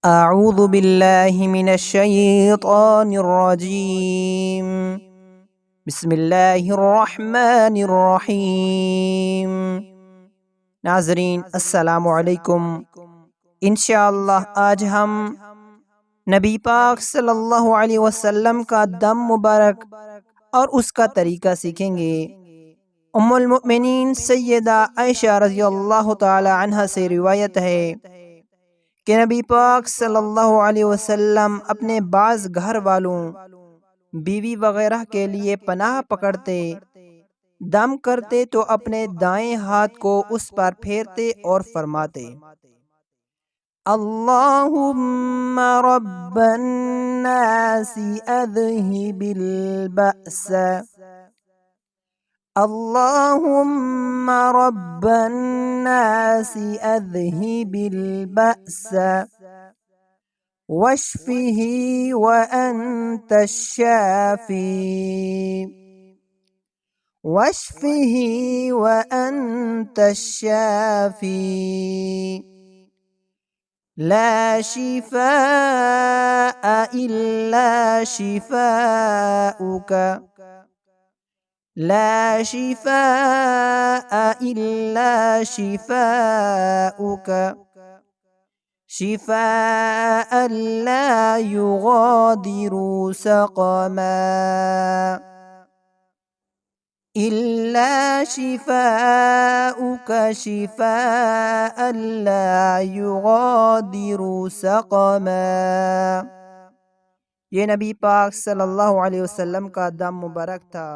اعوذ باللہ من الشیطان الرجیم بسم اللہ الرحمن الرحیم۔ ناظرین السلام علیکم۔ انشاءاللہ آج ہم نبی پاک صلی اللہ علیہ وسلم کا دم مبارک اور اس کا طریقہ سیکھیں گے۔ ام المؤمنین سیدہ عائشہ رضی اللہ تعالی عنہ سے روایت ہے کہ نبی پاک صلی اللہ علیہ وسلم اپنے بعض گھر والوں، بیوی وغیرہ کے لیے پناہ پکڑتے، دم کرتے تو اپنے دائیں ہاتھ کو اس پر پھیرتے اور فرماتے: اللہم رب الناس اذہب البأس، اللہم رب الناس اذہب البأس واشفہ وانت الشافی، واشفہ وانت الشافی، لا شفاء الا شفاؤک، لا شفاء الا شفاؤک، شفاء لا يغادر سقما، إلا شفاؤک شفاء لا يغادر سقما۔ یہ نبی پاک صلی اللہ علیہ وسلم کا دم مبارک تھا۔